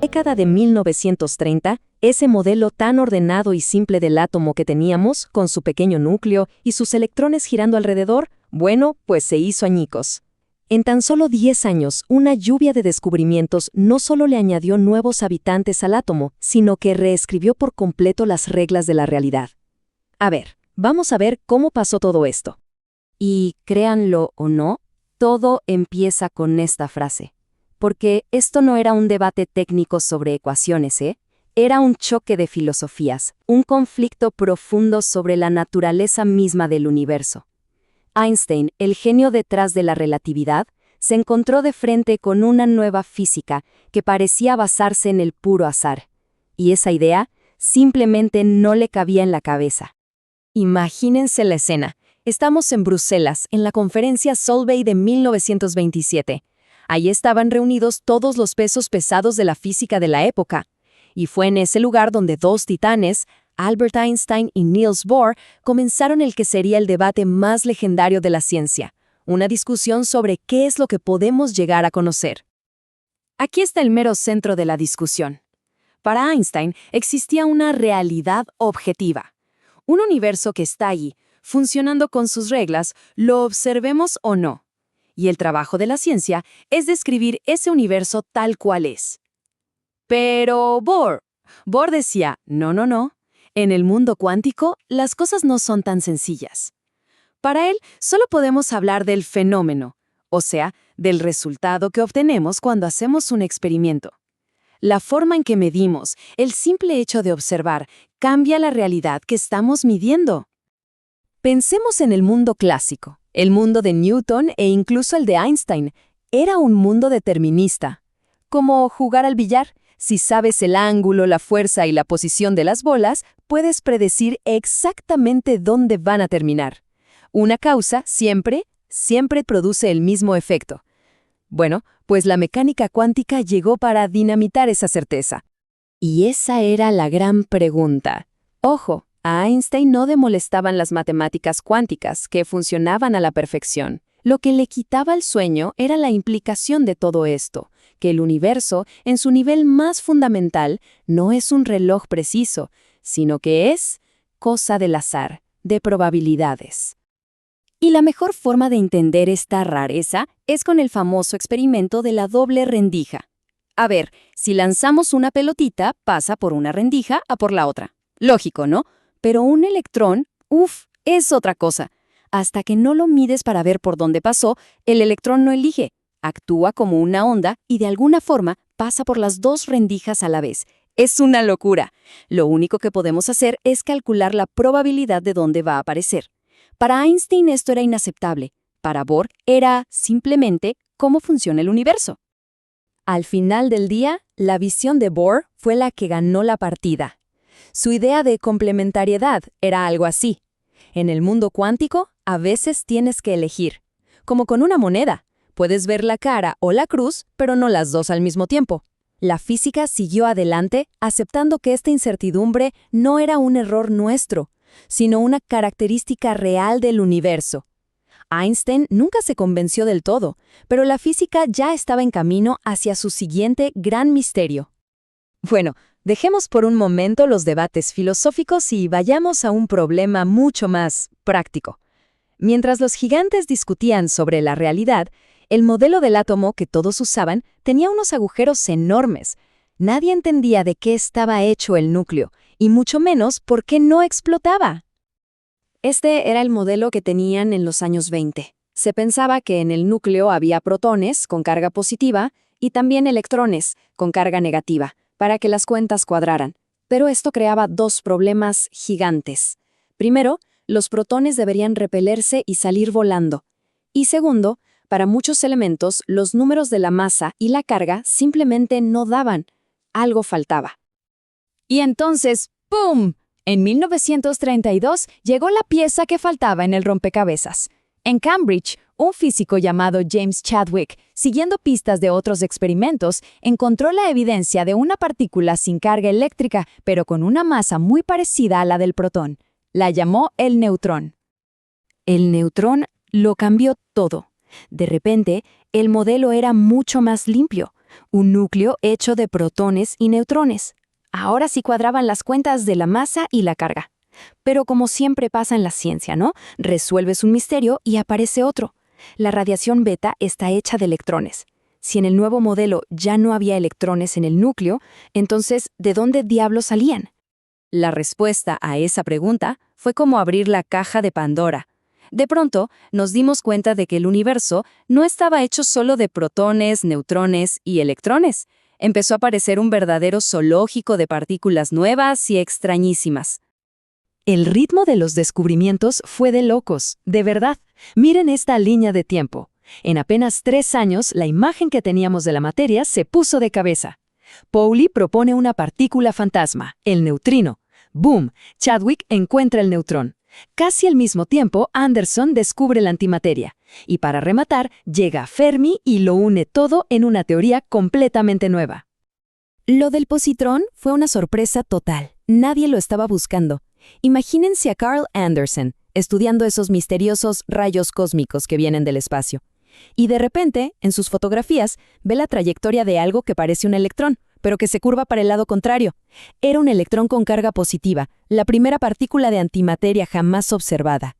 Década de 1930, ese modelo tan ordenado y simple del átomo que teníamos, con su pequeño núcleo y sus electrones girando alrededor, bueno, pues se hizo añicos. En tan solo 10 años, una lluvia de descubrimientos no solo le añadió nuevos habitantes al átomo, sino que reescribió por completo las reglas de la realidad. A ver, vamos a ver cómo pasó todo esto. Y créanlo o no, todo empieza con esta frase. Porque esto no era un debate técnico sobre ecuaciones, ¿eh? Era un choque de filosofías, un conflicto profundo sobre la naturaleza misma del universo. Einstein, el genio detrás de la relatividad, se encontró de frente con una nueva física que parecía basarse en el puro azar. Y esa idea simplemente no le cabía en la cabeza. Imagínense la escena. Estamos en Bruselas, en la conferencia Solvay de 1927. Allí estaban reunidos todos los pesos pesados de la física de la época. Y fue en ese lugar donde dos titanes, Albert Einstein y Niels Bohr, comenzaron el que sería el debate más legendario de la ciencia, una discusión sobre qué es lo que podemos llegar a conocer. Aquí está el mero centro de la discusión. Para Einstein existía una realidad objetiva, un universo que está ahí, funcionando con sus reglas, lo observemos o no. Y el trabajo de la ciencia es describir ese universo tal cual es. Pero Bohr decía, no. En el mundo cuántico, las cosas no son tan sencillas. Para él, solo podemos hablar del fenómeno, o sea, del resultado que obtenemos cuando hacemos un experimento. La forma en que medimos, el simple hecho de observar, cambia la realidad que estamos midiendo. Pensemos en el mundo clásico, el mundo de Newton e incluso el de Einstein. Era un mundo determinista. Como jugar al billar. Si sabes el ángulo, la fuerza y la posición de las bolas, puedes predecir exactamente dónde van a terminar. Una causa siempre produce el mismo efecto. Bueno, pues la mecánica cuántica llegó para dinamitar esa certeza. Y esa era la gran pregunta. Ojo, a Einstein no le molestaban las matemáticas cuánticas, que funcionaban a la perfección. Lo que le quitaba el sueño era la implicación de todo esto, que el universo, en su nivel más fundamental, no es un reloj preciso, sino que es cosa del azar, de probabilidades. Y la mejor forma de entender esta rareza es con el famoso experimento de la doble rendija. A ver, si lanzamos una pelotita, pasa por una rendija a por la otra. Lógico, ¿no? Pero un electrón, es otra cosa. Hasta que no lo mides para ver por dónde pasó, el electrón no elige. Actúa como una onda y de alguna forma pasa por las dos rendijas a la vez. Es una locura. Lo único que podemos hacer es calcular la probabilidad de dónde va a aparecer. Para Einstein esto era inaceptable. Para Bohr era, simplemente, cómo funciona el universo. Al final del día, la visión de Bohr fue la que ganó la partida. Su idea de complementariedad era algo así. En el mundo cuántico, a veces tienes que elegir. Como con una moneda. Puedes ver la cara o la cruz, pero no las dos al mismo tiempo. La física siguió adelante, aceptando que esta incertidumbre no era un error nuestro, sino una característica real del universo. Einstein nunca se convenció del todo, pero la física ya estaba en camino hacia su siguiente gran misterio. Bueno, dejemos por un momento los debates filosóficos y vayamos a un problema mucho más práctico. Mientras los gigantes discutían sobre la realidad, el modelo del átomo que todos usaban tenía unos agujeros enormes. Nadie entendía de qué estaba hecho el núcleo, y mucho menos por qué no explotaba. Este era el modelo que tenían en los años 20. Se pensaba que en el núcleo había protones con carga positiva y también electrones con carga negativa, para que las cuentas cuadraran. Pero esto creaba dos problemas gigantes. Primero, los protones deberían repelerse y salir volando. Y segundo, para muchos elementos, los números de la masa y la carga simplemente no daban. Algo faltaba. Y entonces, ¡pum! En 1932 llegó la pieza que faltaba en el rompecabezas. En Cambridge, un físico llamado James Chadwick, siguiendo pistas de otros experimentos, encontró la evidencia de una partícula sin carga eléctrica, pero con una masa muy parecida a la del protón. La llamó el neutrón. El neutrón lo cambió todo. De repente, el modelo era mucho más limpio. un núcleo hecho de protones y neutrones. Ahora sí cuadraban las cuentas de la masa y la carga. Pero como siempre pasa en la ciencia, ¿no? Resuelves un misterio y aparece otro. La radiación beta está hecha de electrones. Si en el nuevo modelo ya no había electrones en el núcleo, entonces, ¿de dónde diablos salían? La respuesta a esa pregunta fue como abrir la caja de Pandora. De pronto, nos dimos cuenta de que el universo no estaba hecho solo de protones, neutrones y electrones. Empezó a aparecer un verdadero zoológico de partículas nuevas y extrañísimas. El ritmo de los descubrimientos fue de locos, de verdad. Miren esta línea de tiempo. En apenas 3 años, la imagen que teníamos de la materia se puso de cabeza. Pauli propone una partícula fantasma, el neutrino. ¡Boom! Chadwick encuentra el neutrón. Casi al mismo tiempo, Anderson descubre la antimateria. Y para rematar, llega Fermi y lo une todo en una teoría completamente nueva. Lo del positrón fue una sorpresa total. Nadie lo estaba buscando. Imagínense a Carl Anderson, estudiando esos misteriosos rayos cósmicos que vienen del espacio. Y de repente, en sus fotografías, ve la trayectoria de algo que parece un electrón, pero que se curva para el lado contrario. Era un electrón con carga positiva, la primera partícula de antimateria jamás observada.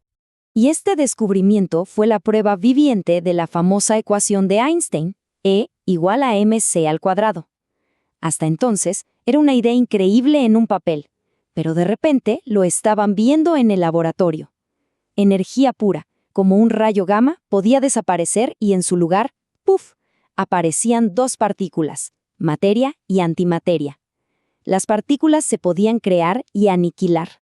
Y este descubrimiento fue la prueba viviente de la famosa ecuación de Einstein, E igual a mc². Hasta entonces, era una idea increíble en un papel, pero de repente lo estaban viendo en el laboratorio. Energía pura, como un rayo gamma, podía desaparecer y en su lugar, ¡puf!, aparecían 2 partículas, materia y antimateria. Las partículas se podían crear y aniquilar.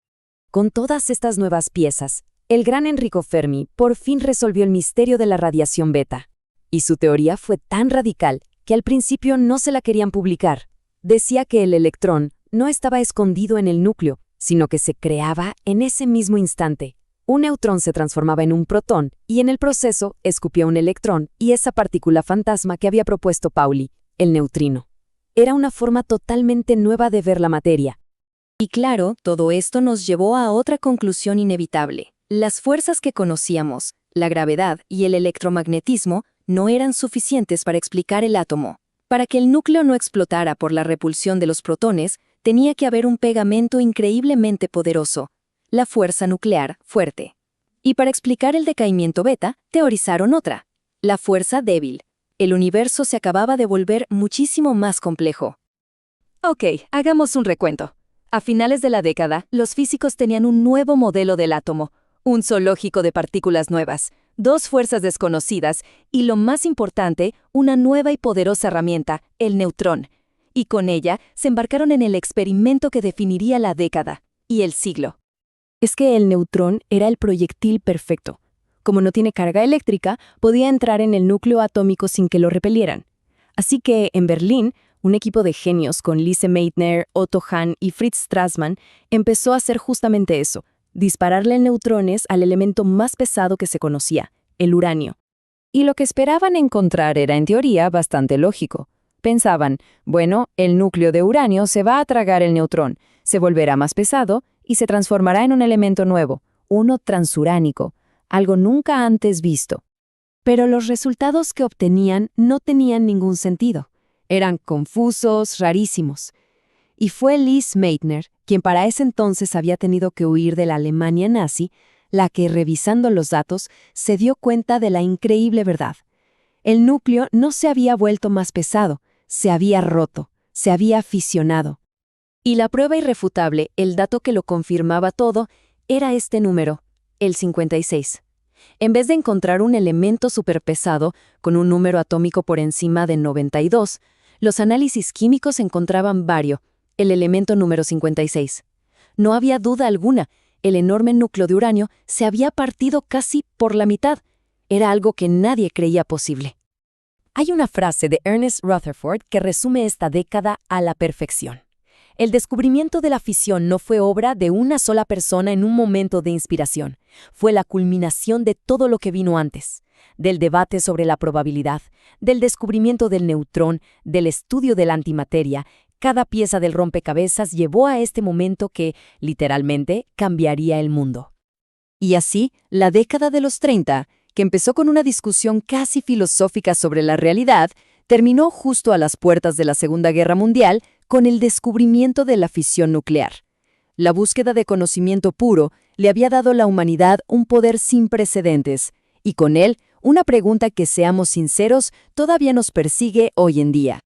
Con todas estas nuevas piezas, el gran Enrico Fermi por fin resolvió el misterio de la radiación beta. Y su teoría fue tan radical que al principio no se la querían publicar. Decía que el electrón no estaba escondido en el núcleo, sino que se creaba en ese mismo instante. Un neutrón se transformaba en un protón y en el proceso escupía un electrón y esa partícula fantasma que había propuesto Pauli, el neutrino. Era una forma totalmente nueva de ver la materia. Y claro, todo esto nos llevó a otra conclusión inevitable. Las fuerzas que conocíamos, la gravedad y el electromagnetismo, no eran suficientes para explicar el átomo. Para que el núcleo no explotara por la repulsión de los protones, tenía que haber un pegamento increíblemente poderoso, la fuerza nuclear fuerte. Y para explicar el decaimiento beta, teorizaron otra, la fuerza débil. El universo se acababa de volver muchísimo más complejo. Ok, hagamos un recuento. A finales de la década, los físicos tenían un nuevo modelo del átomo, un zoológico de partículas nuevas, 2 fuerzas desconocidas y, lo más importante, una nueva y poderosa herramienta, el neutrón. Y con ella se embarcaron en el experimento que definiría la década y el siglo. Es que el neutrón era el proyectil perfecto. Como no tiene carga eléctrica, podía entrar en el núcleo atómico sin que lo repelieran. Así que, en Berlín, un equipo de genios con Lise Meitner, Otto Hahn y Fritz Strassmann empezó a hacer justamente eso, dispararle neutrones al elemento más pesado que se conocía, el uranio. Y lo que esperaban encontrar era, en teoría, bastante lógico. Pensaban, bueno, el núcleo de uranio se va a tragar el neutrón, se volverá más pesado y se transformará en un elemento nuevo, uno transuránico, algo nunca antes visto. Pero los resultados que obtenían no tenían ningún sentido. Eran confusos, rarísimos. Y fue Lise Meitner, quien para ese entonces había tenido que huir de la Alemania nazi, la que, revisando los datos, se dio cuenta de la increíble verdad. El núcleo no se había vuelto más pesado, se había roto, se había fisionado. Y la prueba irrefutable, el dato que lo confirmaba todo, era este número, el 56. En vez de encontrar un elemento superpesado con un número atómico por encima de 92, los análisis químicos encontraban bario, el elemento número 56. No había duda alguna, el enorme núcleo de uranio se había partido casi por la mitad. Era algo que nadie creía posible. Hay una frase de Ernest Rutherford que resume esta década a la perfección. El descubrimiento de la fisión no fue obra de una sola persona en un momento de inspiración. Fue la culminación de todo lo que vino antes. Del debate sobre la probabilidad, del descubrimiento del neutrón, del estudio de la antimateria, cada pieza del rompecabezas llevó a este momento que, literalmente, cambiaría el mundo. Y así, la década de los 30, que empezó con una discusión casi filosófica sobre la realidad, terminó justo a las puertas de la Segunda Guerra Mundial con el descubrimiento de la fisión nuclear. La búsqueda de conocimiento puro le había dado a la humanidad un poder sin precedentes, y con él una pregunta que, seamos sinceros, todavía nos persigue hoy en día.